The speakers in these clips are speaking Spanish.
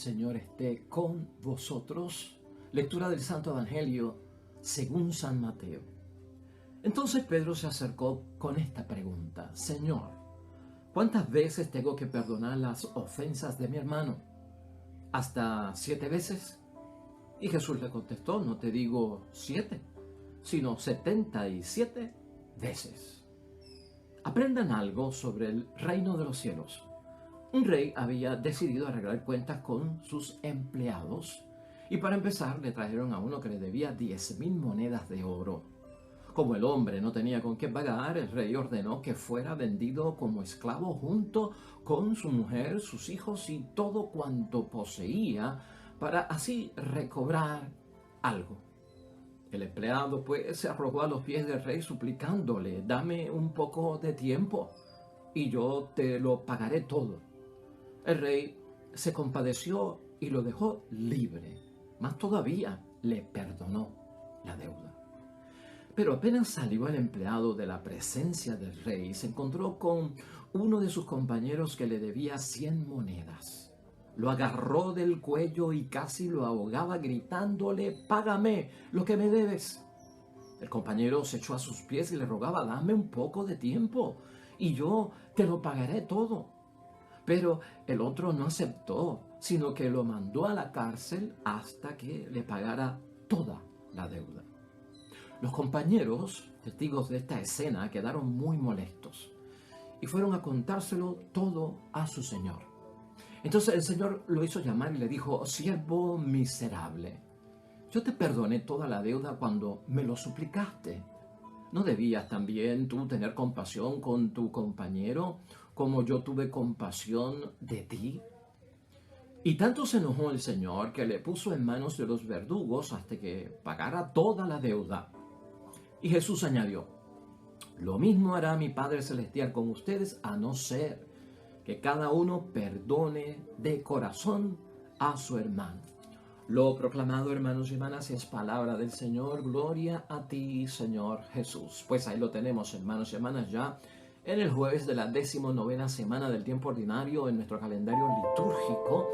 Señor esté con vosotros. Lectura del Santo Evangelio según San Mateo. Entonces Pedro se acercó con esta pregunta: Señor, ¿cuántas veces tengo que perdonar las ofensas de mi hermano? ¿Hasta 7 veces? Y Jesús le contestó: no te digo 7, sino 77 veces. Aprendan algo sobre el reino de los cielos. Un rey había decidido arreglar cuentas con sus empleados y para empezar le trajeron a uno que le debía 10,000 monedas de oro. Como el hombre no tenía con qué pagar, el rey ordenó que fuera vendido como esclavo junto con su mujer, sus hijos y todo cuanto poseía para así recobrar algo. El empleado pues se arrojó a los pies del rey suplicándole: dame un poco de tiempo y yo te lo pagaré todo. El rey se compadeció y lo dejó libre, más todavía le perdonó la deuda. Pero apenas salió el empleado de la presencia del rey, se encontró con uno de sus compañeros que le debía 100 monedas. Lo agarró del cuello y casi lo ahogaba gritándole: págame lo que me debes. El compañero se echó a sus pies y le rogaba: dame un poco de tiempo y yo te lo pagaré todo. Pero el otro no aceptó, sino que lo mandó a la cárcel hasta que le pagara toda la deuda. Los compañeros, testigos de esta escena, quedaron muy molestos y fueron a contárselo todo a su señor. Entonces el señor lo hizo llamar y le dijo: siervo miserable, yo te perdoné toda la deuda cuando me lo suplicaste. ¿No debías también tú tener compasión con tu compañero como yo tuve compasión de ti? Y tanto se enojó el Señor que le puso en manos de los verdugos hasta que pagara toda la deuda. Y Jesús añadió: lo mismo hará mi Padre Celestial con ustedes, a no ser que cada uno perdone de corazón a su hermano. Lo proclamado, hermanos y hermanas, es palabra del Señor. Gloria a ti, Señor Jesús. Pues ahí lo tenemos, hermanos y hermanas, ya en el jueves de la 19ª semana del tiempo ordinario en nuestro calendario litúrgico.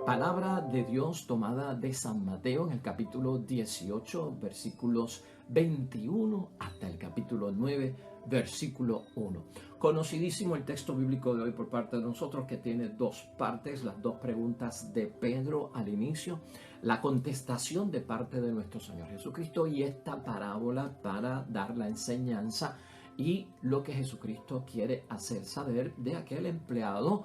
Palabra de Dios tomada de San Mateo en el capítulo 18, versículos 21 hasta el capítulo 9, versículo 1. Conocidísimo el texto bíblico de hoy por parte de nosotros, que tiene 2 partes, las 2 preguntas de Pedro al inicio, la contestación de parte de nuestro Señor Jesucristo y esta parábola para dar la enseñanza y lo que Jesucristo quiere hacer saber de aquel empleado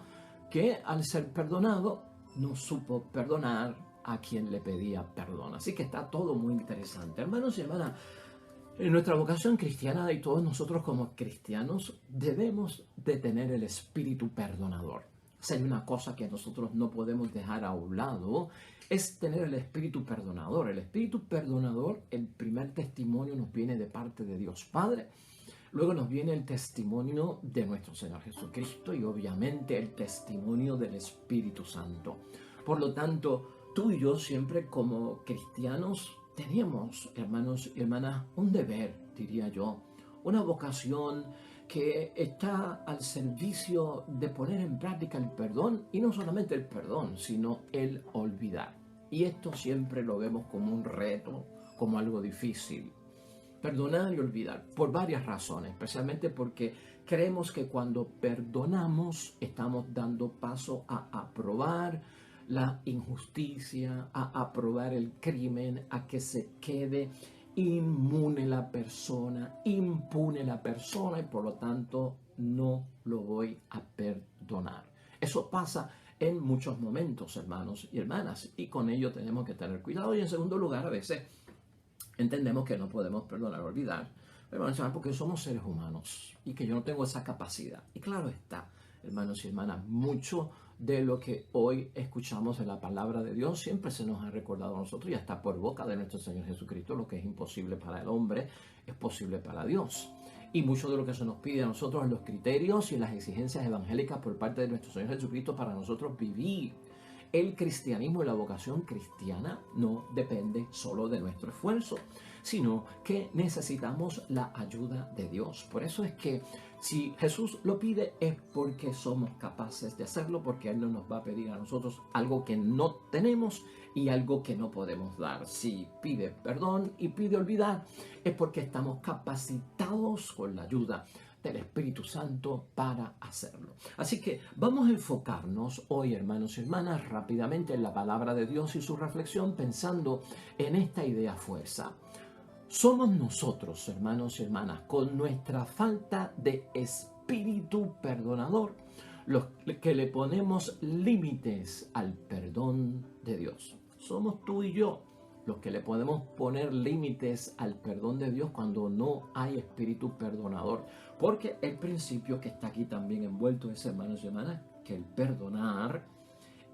que al ser perdonado no supo perdonar a quien le pedía perdón. Así que está todo muy interesante. Hermanos y hermanas, en nuestra vocación cristiana y todos nosotros como cristianos debemos de tener el espíritu perdonador. Si hay una cosa que nosotros no podemos dejar a un lado, es tener el espíritu perdonador. El espíritu perdonador, el primer testimonio nos viene de parte de Dios Padre. Luego nos viene el testimonio de nuestro Señor Jesucristo y obviamente el testimonio del Espíritu Santo. Por lo tanto, tú y yo siempre como cristianos tenemos, hermanos y hermanas, un deber, diría yo, una vocación que está al servicio de poner en práctica el perdón, y no solamente el perdón, sino el olvidar. Y esto siempre lo vemos como un reto, como algo difícil. Perdonar y olvidar, por varias razones, especialmente porque creemos que cuando perdonamos estamos dando paso a aprobar la injusticia, a aprobar el crimen, a que se quede inmune la persona, impune la persona, y por lo tanto no lo voy a perdonar. Eso pasa en muchos momentos, hermanos y hermanas, y con ello tenemos que tener cuidado. Y en segundo lugar, a veces entendemos que no podemos perdonar o olvidar, porque somos seres humanos y que yo no tengo esa capacidad. Y claro está, hermanos y hermanas, mucho de lo que hoy escuchamos en la palabra de Dios siempre se nos ha recordado a nosotros y hasta por boca de nuestro Señor Jesucristo: lo que es imposible para el hombre es posible para Dios. Y mucho de lo que se nos pide a nosotros en los criterios y las exigencias evangélicas por parte de nuestro Señor Jesucristo para nosotros vivir el cristianismo y la vocación cristiana no depende solo de nuestro esfuerzo, sino que necesitamos la ayuda de Dios. Por eso es que si Jesús lo pide es porque somos capaces de hacerlo, porque Él no nos va a pedir a nosotros algo que no tenemos y algo que no podemos dar. Si pide perdón y pide olvidar, es porque estamos capacitados con la ayuda del Espíritu Santo para hacerlo. Así que vamos a enfocarnos hoy, hermanos y hermanas, rápidamente en la palabra de Dios y su reflexión, pensando en esta idea fuerza. Somos nosotros, hermanos y hermanas, con nuestra falta de espíritu perdonador, los que le ponemos límites al perdón de Dios. Somos tú y yo los que le podemos poner límites al perdón de Dios cuando no hay espíritu perdonador. Porque el principio que está aquí también envuelto es, hermanos y hermanas, que el perdonar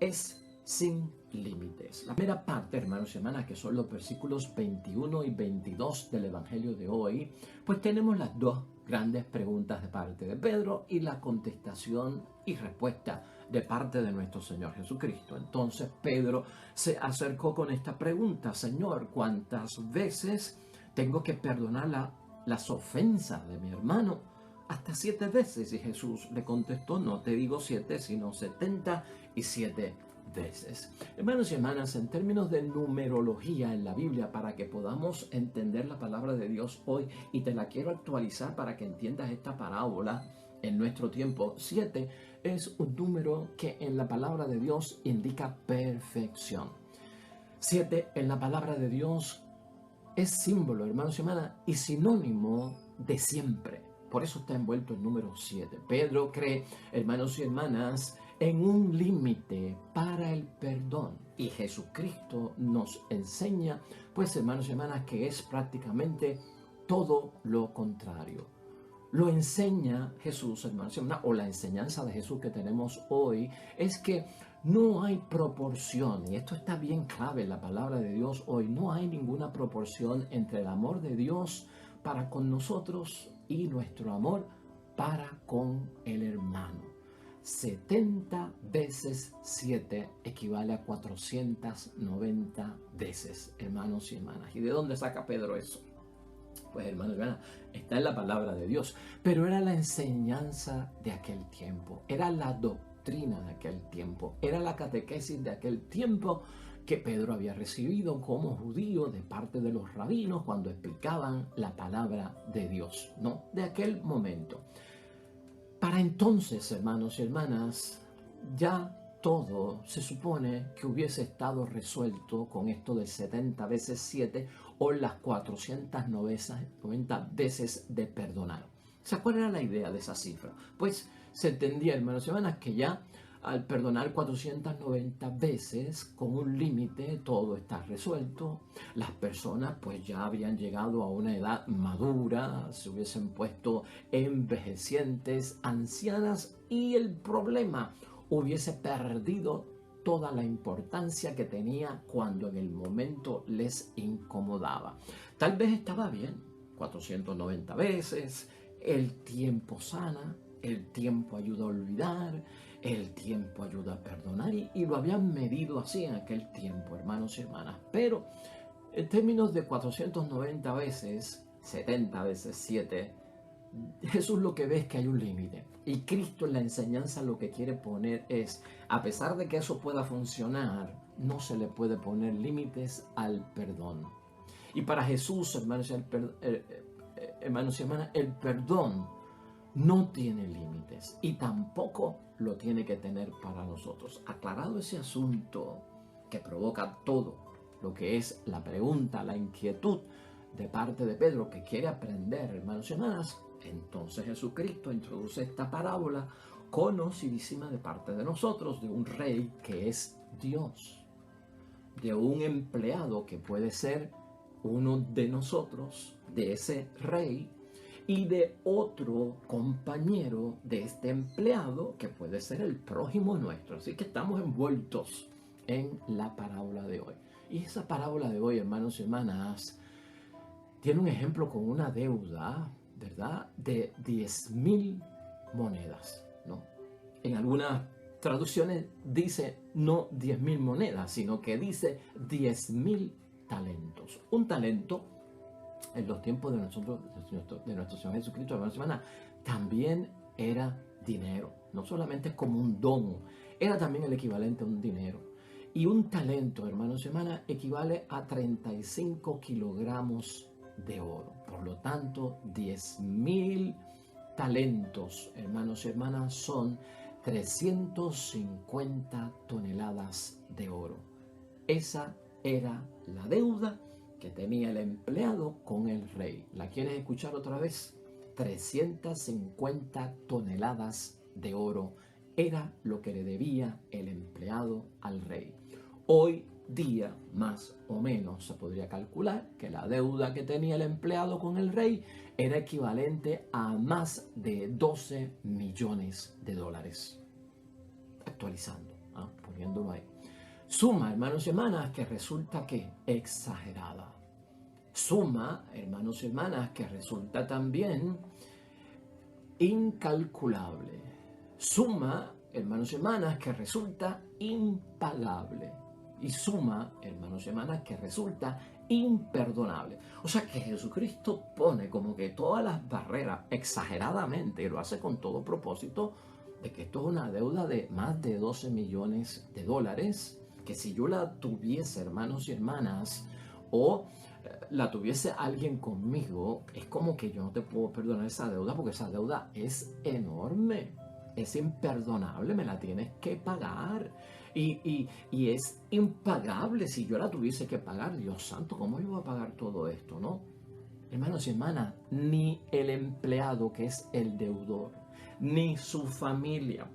es sin límites. La primera parte, hermanos y hermanas, que son los versículos 21 y 22 del Evangelio de hoy, pues tenemos las dos grandes preguntas de parte de Pedro y la contestación y respuesta de parte de nuestro Señor Jesucristo. Entonces Pedro se acercó con esta pregunta: Señor, ¿cuántas veces tengo que perdonar las ofensas de mi hermano? Hasta 7 veces. Y Jesús le contestó: no te digo 7, sino 77 veces. Hermanos y hermanas, en términos de numerología en la Biblia, para que podamos entender la palabra de Dios hoy, y te la quiero actualizar para que entiendas esta parábola en nuestro tiempo, 7 es un número que en la palabra de Dios indica perfección. 7 en la palabra de Dios es símbolo, hermanos y hermanas, y sinónimo de siempre. Por eso está envuelto el número 7. Pedro cree, hermanos y hermanas, en un límite para el perdón. Y Jesucristo nos enseña, pues, hermanos y hermanas, que es prácticamente todo lo contrario. Lo enseña Jesús, hermanos y hermanas, o la enseñanza de Jesús que tenemos hoy, es que no hay proporción, y esto está bien clave en la palabra de Dios hoy, no hay ninguna proporción entre el amor de Dios para con nosotros y nuestro amor para con el hermano. 70 veces 7 equivale a 490 veces, hermanos y hermanas. ¿Y de dónde saca Pedro eso? Pues, hermanos y hermanas, está en la palabra de Dios, pero era la enseñanza de aquel tiempo, era la doctrina de aquel tiempo, era la catequesis de aquel tiempo que Pedro había recibido como judío de parte de los rabinos cuando explicaban la palabra de Dios, ¿no? De aquel momento. Para entonces, hermanos y hermanas, ya todo se supone que hubiese estado resuelto con esto del 70 veces 7 o las 490 veces de perdonar. O sea, ¿cuál era la idea de esa cifra? Pues se entendía, hermanos y hermanas, que ya al perdonar 490 veces con un límite todo está resuelto. Las personas pues ya habían llegado a una edad madura, se hubiesen puesto envejecientes, ancianas, y el problema hubiese perdido toda la importancia que tenía cuando en el momento les incomodaba. Tal vez estaba bien, 490 veces, el tiempo sana, el tiempo ayuda a olvidar, el tiempo ayuda a perdonar, y lo habían medido así en aquel tiempo, hermanos y hermanas. Pero en términos de 490 veces, 70 veces 7, Jesús lo que ve es que hay un límite. Y Cristo en la enseñanza lo que quiere poner es, a pesar de que eso pueda funcionar, no se le puede poner límites al perdón. Y para Jesús, hermanos y hermanas, el perdón no tiene límites y tampoco lo tiene que tener para nosotros. Aclarado ese asunto que provoca todo lo que es la pregunta, la inquietud de parte de Pedro, que quiere aprender, hermanos y hermanas, entonces Jesucristo introduce esta parábola conocidísima de parte de nosotros, de un rey que es Dios, de un empleado que puede ser uno de nosotros, de ese rey, y de otro compañero de este empleado que puede ser el prójimo nuestro. Así que estamos envueltos en la parábola de hoy. Y esa parábola de hoy, hermanos y hermanas, tiene un ejemplo con una deuda, ¿verdad?, de 10,000 monedas, ¿no? En algunas traducciones dice no 10.000 monedas, sino que dice 10.000 talentos. Un talento, en los tiempos de nuestro Señor Jesucristo, hermanos y hermanas, también era dinero. No solamente como un don, era también el equivalente a un dinero. Y un talento, hermanos y hermanas, equivale a 35 kilogramos de oro. Por lo tanto, 10.000 talentos, hermanos y hermanas, son 350 toneladas de oro. Esa era la deuda que tenía el empleado con el rey. ¿La quieres escuchar otra vez? 350 toneladas de oro era lo que le debía el empleado al rey. Hoy día, más o menos, se podría calcular que la deuda que tenía el empleado con el rey era equivalente a más de 12 millones de dólares. Actualizando, poniéndolo ahí. Suma, hermanos y hermanas, que resulta que exagerada. Suma, hermanos y hermanas, que resulta también incalculable. Suma, hermanos y hermanas, que resulta impagable. Y suma, hermanos y hermanas, que resulta imperdonable. O sea que Jesucristo pone como que todas las barreras exageradamente, y lo hace con todo propósito, de que esto es una deuda de más de 12 millones de dólares, que si yo la tuviese, hermanos y hermanas, o la tuviese alguien conmigo, es como que yo no te puedo perdonar esa deuda, porque esa deuda es enorme, es imperdonable, me la tienes que pagar. Y es impagable si yo la tuviese que pagar. Dios santo, ¿cómo yo voy a pagar todo esto, no? Hermanos y hermanas, ni el empleado, que es el deudor, ni su familia,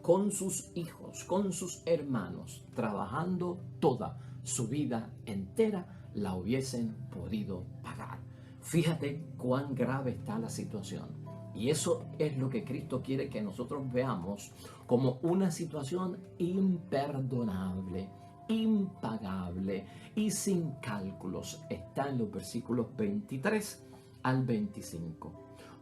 con sus hijos, con sus hermanos, trabajando toda su vida entera, la hubiesen podido pagar. Fíjate cuán grave está la situación. Y eso es lo que Cristo quiere que nosotros veamos como una situación imperdonable, impagable y sin cálculos. Está en los versículos 23 al 25.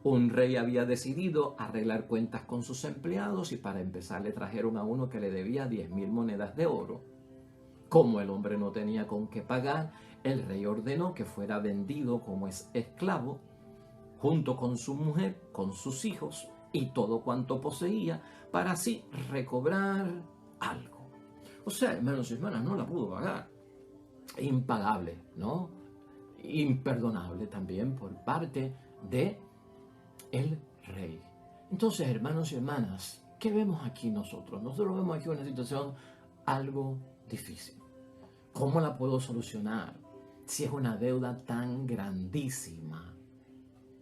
Un rey había decidido arreglar cuentas con sus empleados y para empezar le trajeron a uno que le debía 10.000 monedas de oro. Como el hombre no tenía con qué pagar, el rey ordenó que fuera vendido como esclavo, junto con su mujer, con sus hijos y todo cuanto poseía, para así recobrar algo. O sea, hermanos y hermanas, no la pudo pagar. Impagable, ¿no? Imperdonable también por parte de el rey. Entonces, hermanos y hermanas, ¿qué vemos aquí nosotros? Nosotros vemos aquí una situación algo difícil. ¿Cómo la puedo solucionar si es una deuda tan grandísima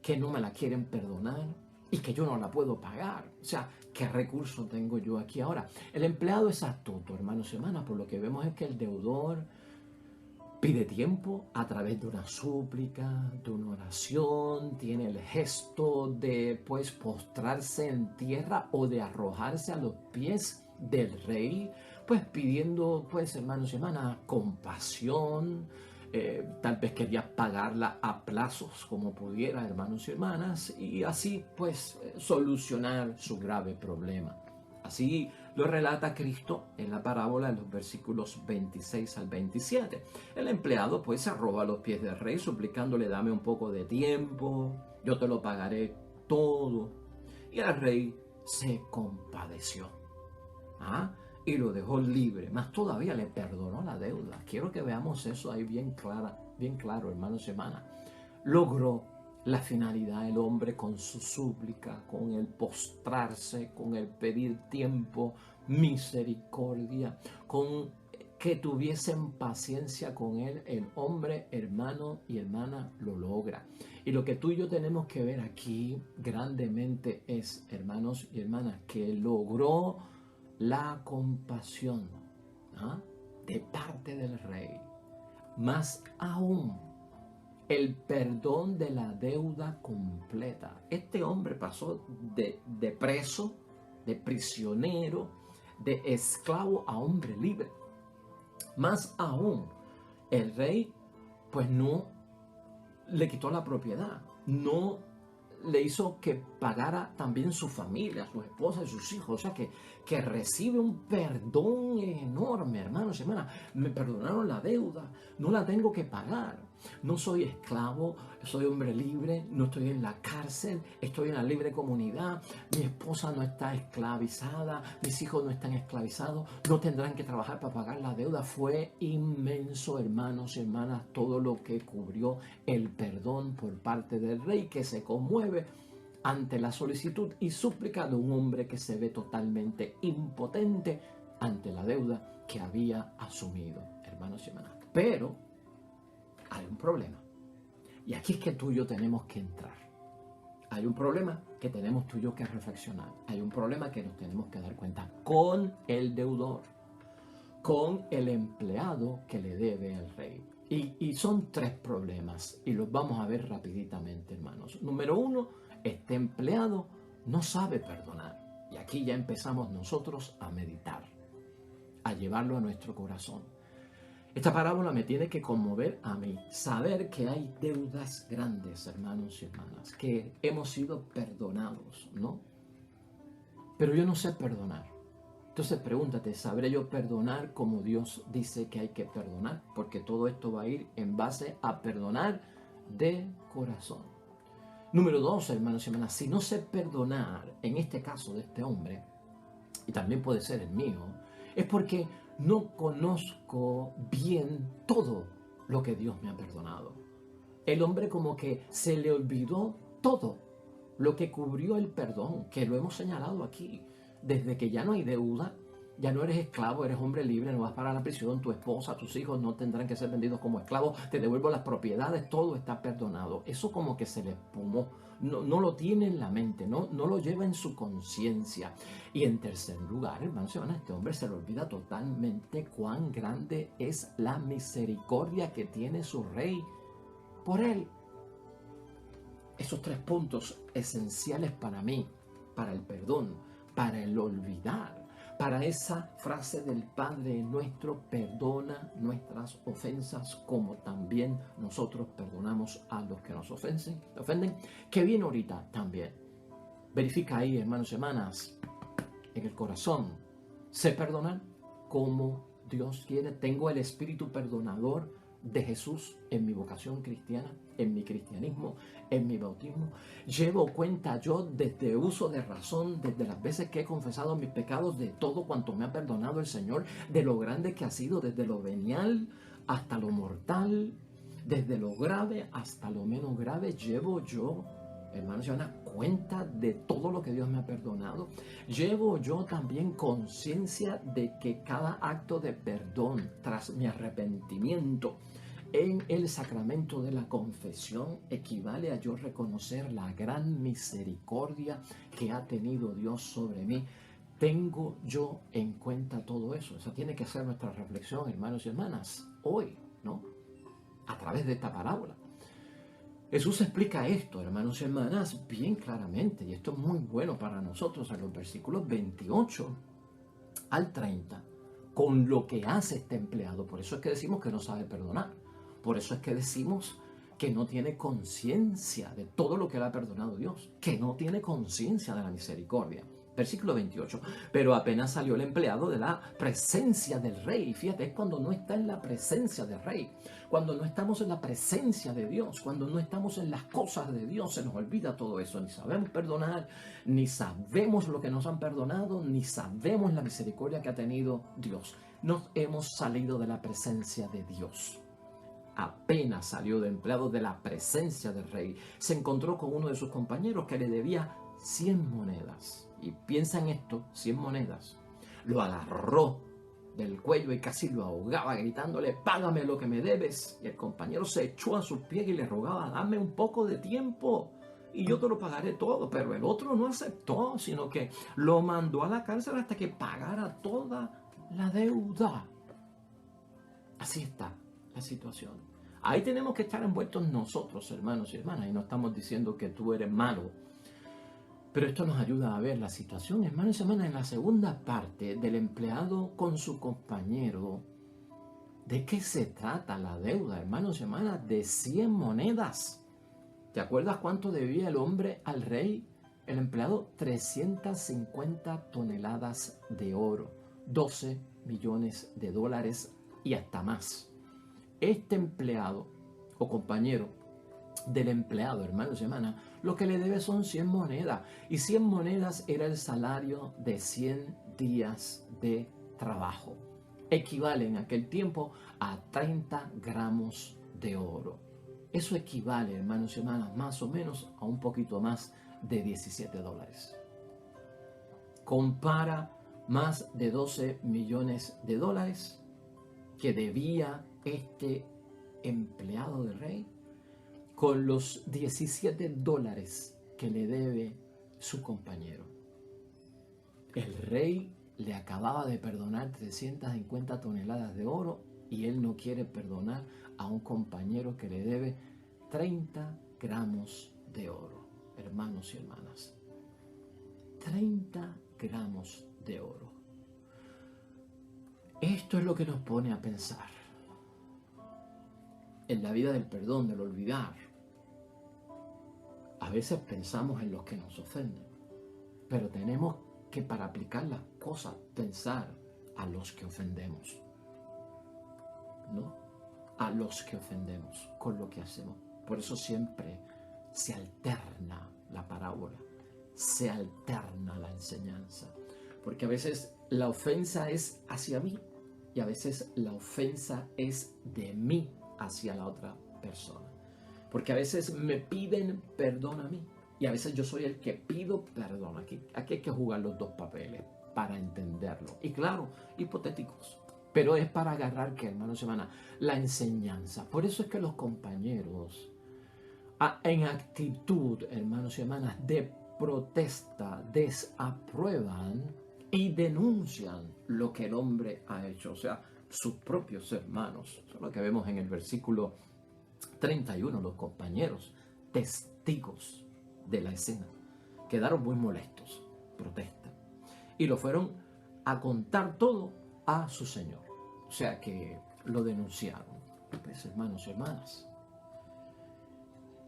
que no me la quieren perdonar y que yo no la puedo pagar? O sea, ¿qué recurso tengo yo aquí ahora? El empleado es astuto, hermanos y hermanas, por lo que vemos es que el deudor pide tiempo a través de una súplica, de una oración, tiene el gesto de pues postrarse en tierra o de arrojarse a los pies del rey, pues pidiendo pues hermanos y hermanas compasión, tal vez quería pagarla a plazos como pudiera, hermanos y hermanas, y así pues solucionar su grave problema. Así lo relata Cristo en la parábola en los versículos 26 al 27. El empleado pues se arroba a los pies del rey suplicándole: dame un poco de tiempo, yo te lo pagaré todo. Y el rey se compadeció y lo dejó libre, más todavía le perdonó la deuda. Quiero que veamos eso ahí bien claro, hermanos y hermanas. Logró la finalidad del hombre con su súplica, con el postrarse, con el pedir tiempo, misericordia, con que tuviesen paciencia con él. El hombre, hermano y hermana, lo logra. Y lo que tú y yo tenemos que ver aquí grandemente es, hermanos y hermanas, que logró la compasión de parte del rey. Más aún, el perdón de la deuda completa. Este hombre pasó de preso, de prisionero, de esclavo a hombre libre. Más aún, el rey pues no le quitó la propiedad, no le hizo que pagara también su familia, su esposa y sus hijos. O sea que recibe un perdón enorme, hermanos y hermanas. Me perdonaron la deuda, no la tengo que pagar. No soy esclavo, soy hombre libre, no estoy en la cárcel, estoy en la libre comunidad. Mi esposa no está esclavizada, mis hijos no están esclavizados, no tendrán que trabajar para pagar la deuda. Fue inmenso, hermanos y hermanas, todo lo que cubrió el perdón por parte del rey, que se conmueve ante la solicitud y súplica de un hombre que se ve totalmente impotente ante la deuda que había asumido, hermanos y hermanas. Pero hay un problema. Y aquí es que tú y yo tenemos que entrar. Hay un problema que tenemos tú y yo que reflexionar. Hay un problema que nos tenemos que dar cuenta con el deudor, con el empleado que le debe al rey. Y son tres problemas y los vamos a ver rapiditamente, hermanos. Número uno, este empleado no sabe perdonar. Y aquí ya empezamos nosotros a meditar, a llevarlo a nuestro corazón. Esta parábola me tiene que conmover a mí, saber que hay deudas grandes, hermanos y hermanas, que hemos sido perdonados, ¿no? Pero yo no sé perdonar. Entonces pregúntate, ¿sabré yo perdonar como Dios dice que hay que perdonar? Porque todo esto va a ir en base a perdonar de corazón. Número dos, hermanos y hermanas, si no sé perdonar, en este caso de este hombre, y también puede ser el mío, es porque no conozco bien todo lo que Dios me ha perdonado. El hombre como que se le olvidó todo lo que cubrió el perdón, que lo hemos señalado aquí. Desde que ya no hay deuda, ya no eres esclavo, eres hombre libre, no vas para la prisión, tu esposa, tus hijos no tendrán que ser vendidos como esclavos, te devuelvo las propiedades, todo está perdonado. Eso como que se le espumó, no lo tiene en la mente, no lo lleva en su conciencia. Y en tercer lugar, hermanos y hermanas, este hombre se le olvida totalmente cuán grande es la misericordia que tiene su rey por él. Esos tres puntos esenciales para mí, para el perdón, para el olvidar, para esa frase del Padre nuestro, perdona nuestras ofensas como también nosotros perdonamos a los que nos ofenden, que viene ahorita también. Verifica ahí, hermanos y hermanas, en el corazón, sé perdonar como Dios quiere, tengo el espíritu perdonador de Jesús en mi vocación cristiana, en mi cristianismo, en mi bautismo. Llevo cuenta yo desde uso de razón, desde las veces que he confesado mis pecados, de todo cuanto me ha perdonado el Señor, de lo grande que ha sido, desde lo venial hasta lo mortal, desde lo grave hasta lo menos grave. Llevo yo, hermanos, una cuenta de todo lo que Dios me ha perdonado. Llevo yo también conciencia de que cada acto de perdón tras mi arrepentimiento en el sacramento de la confesión equivale a yo reconocer la gran misericordia que ha tenido Dios sobre mí. Tengo yo en cuenta todo eso. Esa tiene que ser nuestra reflexión, hermanos y hermanas, hoy, ¿no? A través de esta parábola. Jesús explica esto, hermanos y hermanas, bien claramente, y esto es muy bueno para nosotros en los versículos 28 al 30, con lo que hace este empleado. Por eso es que decimos que no sabe perdonar. Por eso es que decimos que no tiene conciencia de todo lo que le ha perdonado Dios, que no tiene conciencia de la misericordia. Versículo 28, pero apenas salió el empleado de la presencia del rey. Fíjate, es cuando no está en la presencia del rey, cuando no estamos en la presencia de Dios, cuando no estamos en las cosas de Dios, se nos olvida todo eso. Ni sabemos perdonar, ni sabemos lo que nos han perdonado, ni sabemos la misericordia que ha tenido Dios. Nos hemos salido de la presencia de Dios. Apenas salió de empleado de la presencia del rey, se encontró con uno de sus compañeros que le debía 100 monedas. Y piensa en esto, 100 monedas. Lo agarró del cuello y casi lo ahogaba gritándole, págame lo que me debes. Y el compañero se echó a sus pies y le rogaba, dame un poco de tiempo y yo te lo pagaré todo. Pero el otro no aceptó, sino que lo mandó a la cárcel hasta que pagara toda la deuda. Así está la situación. Ahí tenemos que estar envueltos nosotros, hermanos y hermanas, y no estamos diciendo que tú eres malo. Pero esto nos ayuda a ver la situación, hermanos y hermanas, en la segunda parte del empleado con su compañero. ¿De qué se trata la deuda, hermanos y hermanas? De 100 monedas. ¿Te acuerdas cuánto debía el hombre al rey? El empleado, 350 toneladas de oro, 12 millones de dólares y hasta más. Este empleado o compañero del empleado, hermanos y hermanas, lo que le debe son 100 monedas. Y 100 monedas era el salario de 100 días de trabajo. Equivale en aquel tiempo a 30 gramos de oro. Eso equivale, hermanos y hermanas, más o menos a un poquito más de 17 dólares. Compara más de 12 millones de dólares que debía este empleado del rey con los 17 dólares que le debe su compañero. El rey le acababa de perdonar 350 toneladas de oro y él no quiere perdonar a un compañero que le debe 30 gramos de oro. Hermanos y hermanas, 30 gramos de oro. Esto es lo que nos pone a pensar en la vida del perdón, del olvidar. A veces pensamos en los que nos ofenden, pero tenemos que, para aplicar las cosas, pensar a los que ofendemos, ¿no? A los que ofendemos con lo que hacemos. Por eso siempre se alterna la parábola, se alterna la enseñanza, porque a veces la ofensa es hacia mí y a veces la ofensa es de mí hacia la otra persona. Porque a veces me piden perdón a mí y a veces yo soy el que pido perdón. Aquí hay que jugar los dos papeles para entenderlo. Y claro, hipotéticos, pero es para agarrar, que hermanos y hermanas, la enseñanza. Por eso es que los compañeros en actitud, hermanos y hermanas, de protesta, desaprueban y denuncian lo que el hombre ha hecho, o sea, sus propios hermanos. Eso es lo que vemos en el versículo 31, los compañeros, testigos de la escena, quedaron muy molestos, protestan, y lo fueron a contar todo a su señor. O sea que lo denunciaron. Pues, hermanos y hermanas,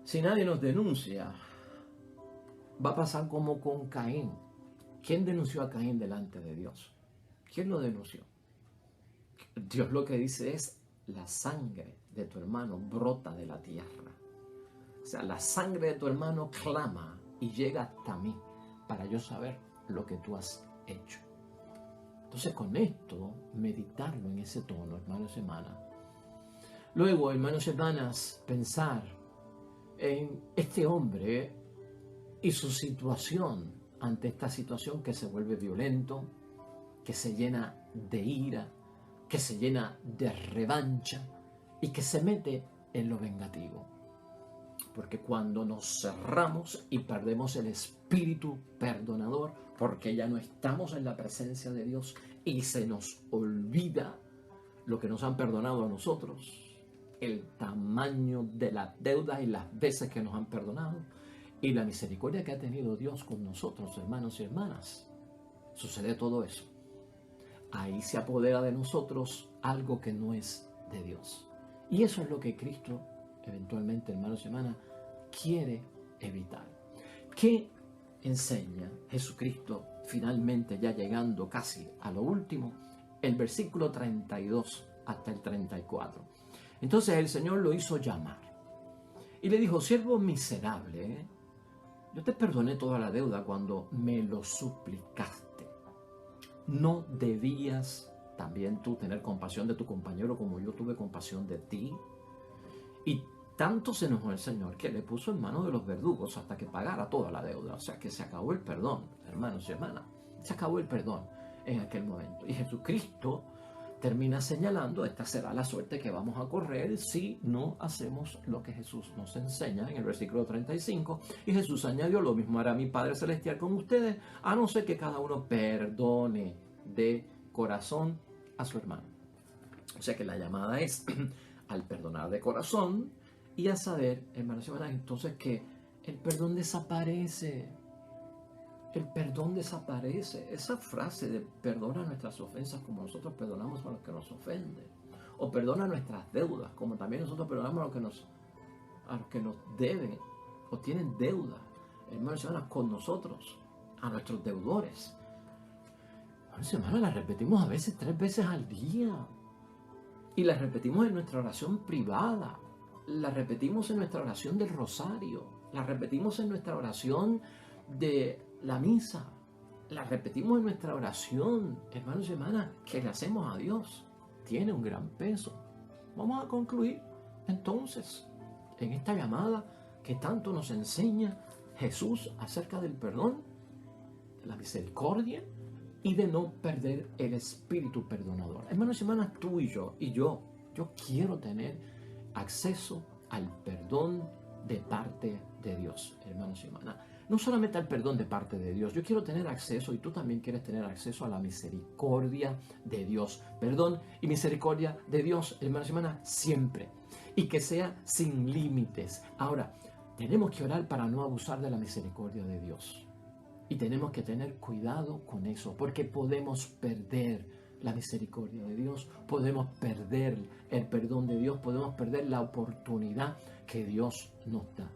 si nadie nos denuncia, va a pasar como con Caín. ¿Quién denunció a Caín delante de Dios? ¿Quién lo denunció? Dios lo que dice es: la sangre de tu hermano brota de la tierra. O sea, la sangre de tu hermano clama y llega hasta mí para yo saber lo que tú has hecho. Entonces, con esto, meditarlo en ese tono, hermanos y hermanas. Luego, hermanos y hermanas, pensar en este hombre y su situación ante esta situación, que se vuelve violento, que se llena de ira, que se llena de revancha y que se mete en lo vengativo. Porque cuando nos cerramos y perdemos el espíritu perdonador, porque ya no estamos en la presencia de Dios y se nos olvida lo que nos han perdonado a nosotros, el tamaño de las deudas y las veces que nos han perdonado y la misericordia que ha tenido Dios con nosotros, hermanos y hermanas, sucede todo eso. Ahí se apodera de nosotros algo que no es de Dios. Y eso es lo que Cristo, eventualmente, hermanos y hermanas, quiere evitar. ¿Qué enseña Jesucristo finalmente, ya llegando casi a lo último? El versículo 32 hasta el 34. Entonces el Señor lo hizo llamar y le dijo: siervo miserable, yo te perdoné toda la deuda cuando me lo suplicaste. ¿No debías también tú tener compasión de tu compañero como yo tuve compasión de ti? Y tanto se enojó el Señor que le puso en manos de los verdugos hasta que pagara toda la deuda. O sea que se acabó el perdón, hermanos y hermanas. Se acabó el perdón en aquel momento. Y Jesucristo termina señalando: esta será la suerte que vamos a correr si no hacemos lo que Jesús nos enseña en el versículo 35. Y Jesús añadió: lo mismo hará mi Padre Celestial con ustedes, a no ser que cada uno perdone de corazón a su hermano. O sea que la llamada es al perdonar de corazón y a saber, hermanos y hermanas, entonces que el perdón desaparece. El perdón desaparece. Esa frase de perdona nuestras ofensas como nosotros perdonamos a los que nos ofenden, o perdona nuestras deudas como también nosotros perdonamos a los que nos deben, o tienen deuda, hermanos y hermanas, con nosotros, a nuestros deudores. Hermanos y hermanas, las repetimos a veces 3 veces al día. Y las repetimos en nuestra oración privada. Las repetimos en nuestra oración del rosario. Las repetimos en nuestra oración de la misa. Las repetimos en nuestra oración, hermanos y hermanas, que le hacemos a Dios. Tiene un gran peso. Vamos a concluir entonces en esta llamada que tanto nos enseña Jesús acerca del perdón, de la misericordia y de no perder el espíritu perdonador. Hermanos y hermanas, tú y yo quiero tener acceso al perdón de parte de Dios, hermanos y hermanas. No solamente al perdón de parte de Dios, yo quiero tener acceso, y tú también quieres tener acceso a la misericordia de Dios. Perdón y misericordia de Dios, hermanos y hermanas, siempre. Y que sea sin límites. Ahora, tenemos que orar para no abusar de la misericordia de Dios. Y tenemos que tener cuidado con eso, porque podemos perder la misericordia de Dios, podemos perder el perdón de Dios, podemos perder la oportunidad que Dios nos da.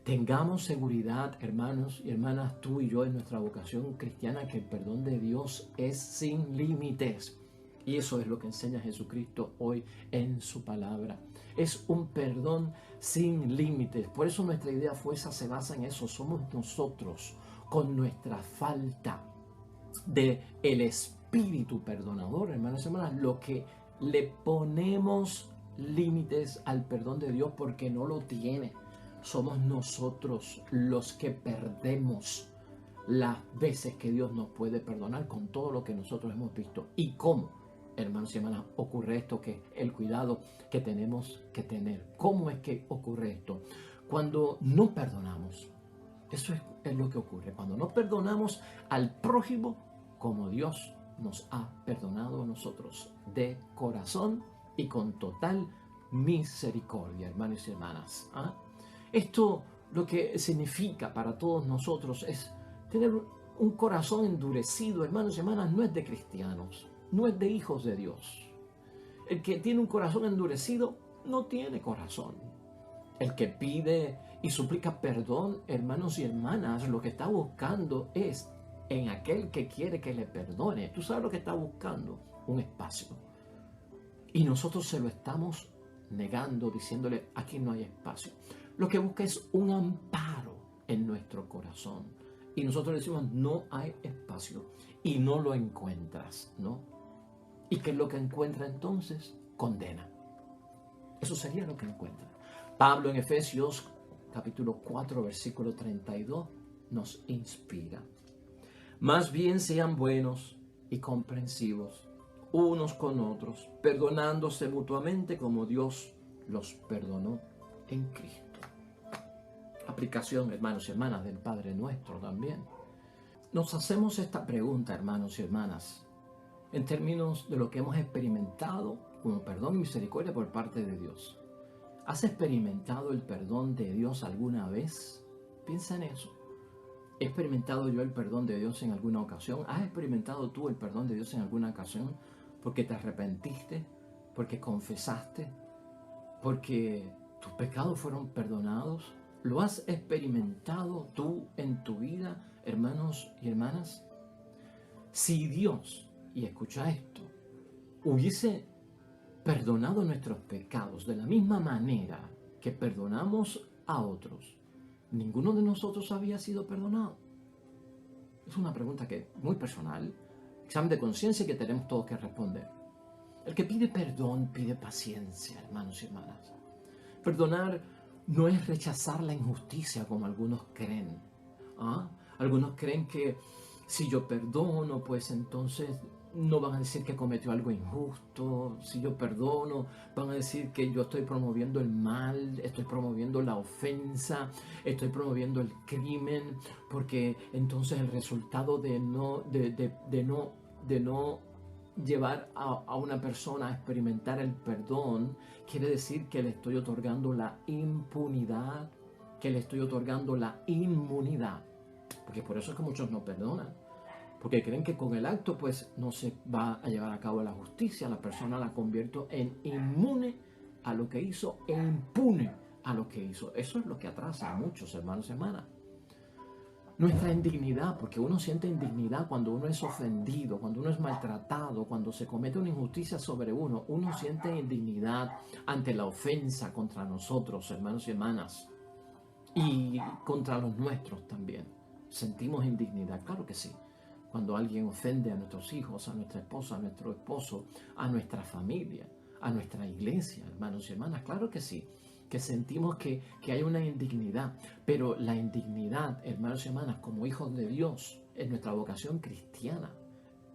Tengamos seguridad, hermanos y hermanas, tú y yo, en nuestra vocación cristiana, que el perdón de Dios es sin límites. Y eso es lo que enseña Jesucristo hoy en su palabra. Es un perdón sin límites. Por eso nuestra idea fuerza se basa en eso. Somos nosotros, con nuestra falta de el espíritu perdonador, hermanos y hermanas, lo que le ponemos límites al perdón de Dios porque no lo tiene. Somos nosotros los que perdemos las veces que Dios nos puede perdonar, con todo lo que nosotros hemos visto. ¿Y cómo, hermanos y hermanas, ocurre esto? Que el cuidado que tenemos que tener. ¿Cómo es que ocurre esto? Cuando no perdonamos. Eso es lo que ocurre. Cuando no perdonamos al prójimo como Dios nos ha perdonado a nosotros, de corazón y con total misericordia, hermanos y hermanas. Esto lo que significa para todos nosotros es tener un corazón endurecido, hermanos y hermanas, no es de cristianos, no es de hijos de Dios. El que tiene un corazón endurecido no tiene corazón. El que pide y suplica perdón, hermanos y hermanas, lo que está buscando es en aquel que quiere que le perdone. ¿Tú sabes lo que está buscando? Un espacio. Y nosotros se lo estamos negando, diciéndole, aquí no hay espacio. Lo que busca es un amparo en nuestro corazón. Y nosotros le decimos, no hay espacio. Y no lo encuentras, ¿no? ¿Y qué es lo que encuentra entonces? Condena. Eso sería lo que encuentra. Pablo en Efesios capítulo 4, versículo 32 nos inspira. Más bien sean buenos y comprensivos unos con otros, perdonándose mutuamente como Dios los perdonó en Cristo. Aplicación, hermanos y hermanas, del Padre Nuestro también. Nos hacemos esta pregunta, hermanos y hermanas, en términos de lo que hemos experimentado como perdón y misericordia por parte de Dios. ¿Has experimentado el perdón de Dios alguna vez? Piensa en eso. ¿He experimentado yo el perdón de Dios en alguna ocasión? ¿Has experimentado tú el perdón de Dios en alguna ocasión? Porque te arrepentiste, porque confesaste, porque tus pecados fueron perdonados. ¿Lo has experimentado tú en tu vida, hermanos y hermanas? Si Dios, y escucha esto, hubiese perdonado nuestros pecados de la misma manera que perdonamos a otros, ninguno de nosotros había sido perdonado. Es una pregunta que muy personal, examen de conciencia que tenemos todos que responder. El que pide perdón pide paciencia, hermanos y hermanas. Perdonar no es rechazar la injusticia como algunos creen. Algunos creen que si yo perdono, pues entonces no van a decir que cometió algo injusto. Si yo perdono, van a decir que yo estoy promoviendo el mal, estoy promoviendo la ofensa, estoy promoviendo el crimen, porque entonces el resultado de no llevar a una persona a experimentar el perdón quiere decir que le estoy otorgando la impunidad, que le estoy otorgando la inmunidad. Porque por eso es que muchos no perdonan. Porque creen que con el acto pues no se va a llevar a cabo la justicia. La persona la convierto en inmune a lo que hizo e impune a lo que hizo. Eso es lo que atrasa a muchos hermanos y hermanas. Nuestra indignidad, porque uno siente indignidad cuando uno es ofendido, cuando uno es maltratado, cuando se comete una injusticia sobre uno. Uno siente indignidad ante la ofensa contra nosotros, hermanos y hermanas, y contra los nuestros también. Sentimos indignidad, claro que sí. Cuando alguien ofende a nuestros hijos, a nuestra esposa, a nuestro esposo, a nuestra familia, a nuestra iglesia, hermanos y hermanas, claro que sí. Que sentimos que hay una indignidad, pero la indignidad, hermanos y hermanas, como hijos de Dios, en nuestra vocación cristiana,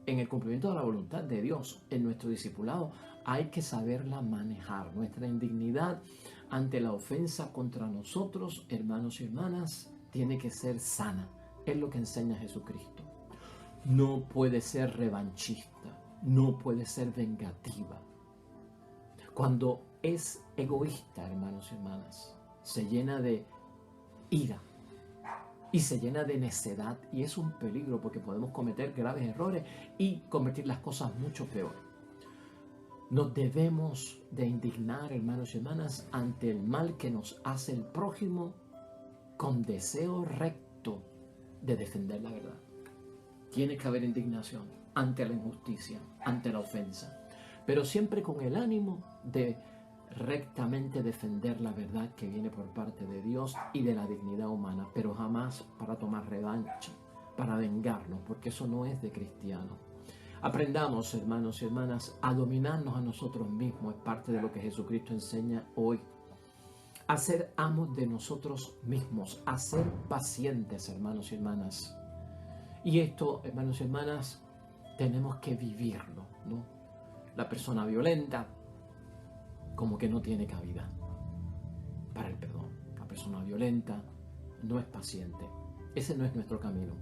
en el cumplimiento de la voluntad de Dios, en nuestro discipulado, hay que saberla manejar. Nuestra indignidad ante la ofensa contra nosotros, hermanos y hermanas, tiene que ser sana. Es lo que enseña Jesucristo. No puede ser revanchista, no puede ser vengativa. Cuando es egoísta, hermanos y hermanas, se llena de ira y se llena de necedad, y es un peligro porque podemos cometer graves errores y convertir las cosas mucho peor. Nos debemos de indignar, hermanos y hermanas, ante el mal que nos hace el prójimo con deseo recto de defender la verdad. Tiene que haber indignación ante la injusticia, ante la ofensa, pero siempre con el ánimo de rectamente defender la verdad que viene por parte de Dios y de la dignidad humana, pero jamás para tomar revancha, para vengarnos, porque eso no es de cristiano. Aprendamos, hermanos y hermanas, a dominarnos a nosotros mismos. Es parte de lo que Jesucristo enseña hoy. A ser amos de nosotros mismos, a ser pacientes, hermanos y hermanas. Y esto, hermanos y hermanas, tenemos que vivirlo, ¿no? La persona violenta como que no tiene cabida para el perdón. La persona violenta no es paciente. Ese no es nuestro camino.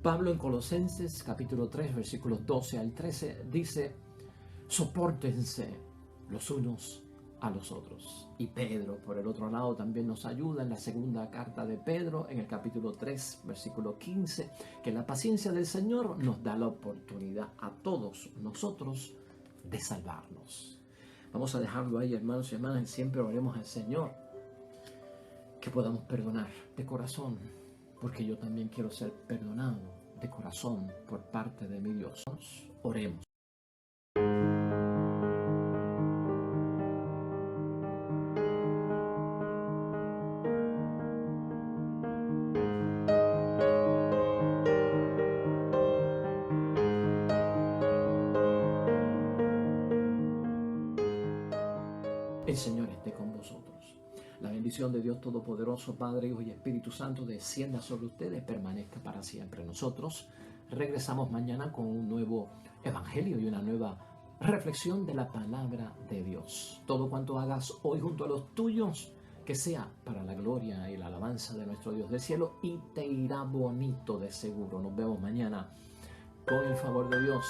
Pablo en Colosenses capítulo 3 versículos 12 al 13 dice: sopórtense los unos a los otros. Y Pedro, por el otro lado, también nos ayuda en la segunda carta de Pedro, en el capítulo 3, versículo 15, que la paciencia del Señor nos da la oportunidad a todos nosotros de salvarnos. Vamos a dejarlo ahí, hermanos y hermanas, y siempre oremos al Señor que podamos perdonar de corazón, porque yo también quiero ser perdonado de corazón por parte de mi Dios. Oremos. El Señor esté con vosotros. La bendición de Dios Todopoderoso, Padre, Hijo y Espíritu Santo, descienda sobre ustedes, permanezca para siempre. Nosotros regresamos mañana con un nuevo evangelio y una nueva reflexión de la palabra de Dios. Todo cuanto hagas hoy junto a los tuyos, que sea para la gloria y la alabanza de nuestro Dios del cielo, y te irá bonito de seguro. Nos vemos mañana con el favor de Dios.